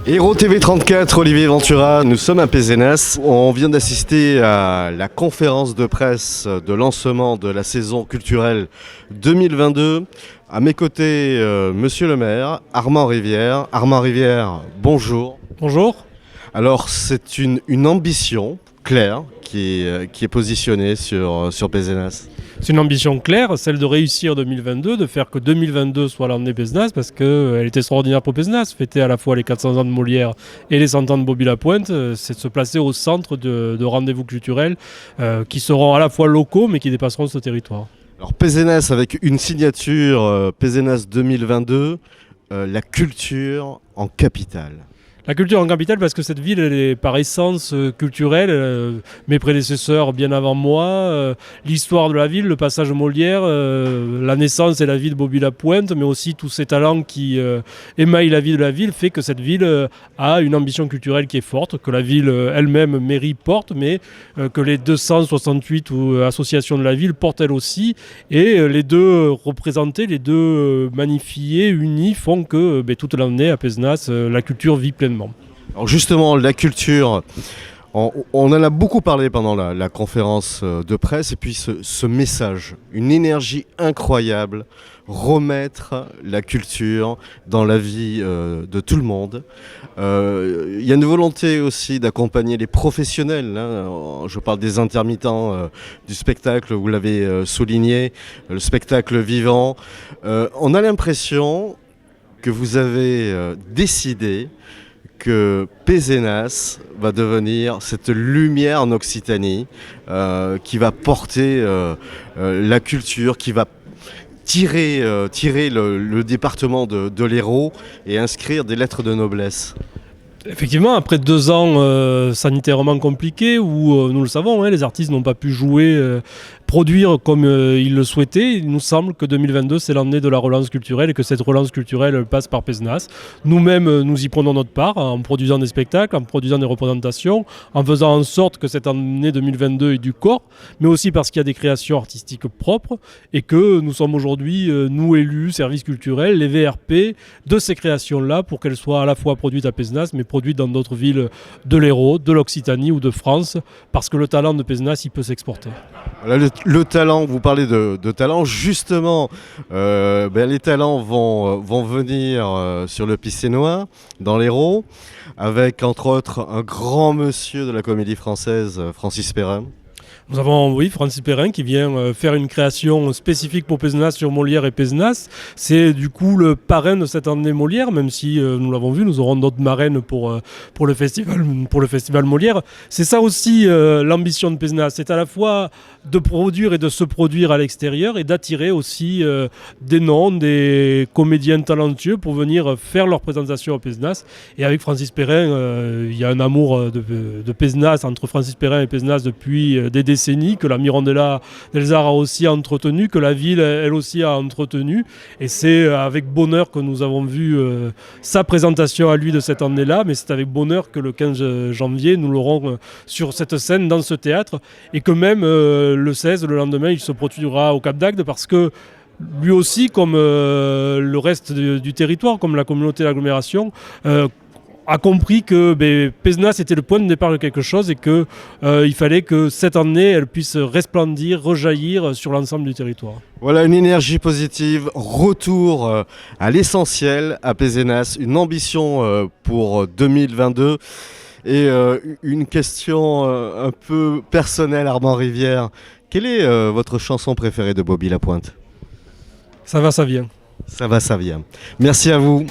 Héros TV 34, Olivier Ventura, nous sommes à Pézenas. On vient d'assister à la conférence de presse de lancement de la saison culturelle 2022. À mes côtés, monsieur le maire, Armand Rivière. Armand Rivière, bonjour. Bonjour. Alors, c'est une ambition claire qui est positionnée sur Pézenas. C'est une ambition claire, celle de réussir 2022, de faire que 2022 soit l'année Pézenas, parce qu'elle est extraordinaire pour Pézenas. Fêter à la fois les 400 ans de Molière et les 100 ans de Bobby-Lapointe, c'est de se placer au centre de rendez-vous culturels qui seront à la fois locaux, mais qui dépasseront ce territoire. Alors, Pézenas avec une signature Pézenas 2022, la culture en capitale. La culture en capitale, parce que cette ville, elle est par essence culturelle. Mes prédécesseurs, bien avant moi, l'histoire de la ville, le passage Molière, la naissance et la vie de Bobby-Lapointe, mais aussi tous ces talents qui émaillent la vie de la ville, fait que cette ville a une ambition culturelle qui est forte, que la ville elle-même, mairie, porte, mais que les 268 associations de la ville portent elles aussi. Et les deux représentés, les deux magnifiés, unis, font que toute l'année à Pézenas, la culture vit pleinement. Alors justement, la culture, on en a beaucoup parlé pendant la conférence de presse, et puis ce message, une énergie incroyable, remettre la culture dans la vie de tout le monde. Il y a une volonté aussi d'accompagner les professionnels, hein. Je parle des intermittents du spectacle, vous l'avez souligné, le spectacle vivant. On a l'impression que vous avez décidé que Pézenas va devenir cette lumière en Occitanie qui va porter la culture, qui va tirer le département de l'Hérault et inscrire des lettres de noblesse. Effectivement, après 2 ans sanitairement compliqués où, nous le savons, les artistes n'ont pas pu jouer, produire comme ils le souhaitaient, il nous semble que 2022 c'est l'année de la relance culturelle et que cette relance culturelle passe par Pézenas. Nous-mêmes, nous y prenons notre part en produisant des spectacles, en produisant des représentations, en faisant en sorte que cette année 2022 ait du corps, mais aussi parce qu'il y a des créations artistiques propres et que nous sommes aujourd'hui, nous élus, services culturels, les VRP de ces créations-là pour qu'elles soient à la fois produites à Pézenas mais produites dans d'autres villes de l'Hérault, de l'Occitanie ou de France, parce que le talent de Pézenas, il peut s'exporter. Voilà, le talent, vous parlez de talent, justement, les talents vont venir sur le Picénois, dans l'Hérault, avec entre autres un grand monsieur de la comédie française, Francis Perrin. Nous avons, Francis Perrin qui vient faire une création spécifique pour Pézenas sur Molière et Pézenas. C'est du coup le parrain de cette année Molière, même si nous l'avons vu, nous aurons d'autres marraines pour le festival Molière. C'est ça aussi l'ambition de Pézenas. C'est à la fois de produire et de se produire à l'extérieur et d'attirer aussi des noms, des comédiens talentueux pour venir faire leur présentation à Pézenas. Et avec Francis Perrin, il y a un amour de Pézenas entre Francis Perrin et Pézenas depuis des décennies, que la Mirandella d'Elzar a aussi entretenu, que la ville elle aussi a entretenu, et c'est avec bonheur que nous avons vu sa présentation à lui de cette année-là, mais c'est avec bonheur que le 15 janvier nous l'aurons sur cette scène dans ce théâtre, et que même le 16, le lendemain, il se produira au Cap d'Agde, parce que lui aussi, comme le reste du territoire, comme la communauté d'agglomération, a compris que Pézenas était le point de départ de quelque chose et qu'il fallait que cette année, elle puisse resplendir, rejaillir sur l'ensemble du territoire. Voilà, une énergie positive, retour à l'essentiel à Pézenas, une ambition pour 2022. Et une question un peu personnelle, Armand Rivière. Quelle est votre chanson préférée de Bobby-Lapointe ? Ça va, ça vient. Ça va, ça vient. Merci à vous.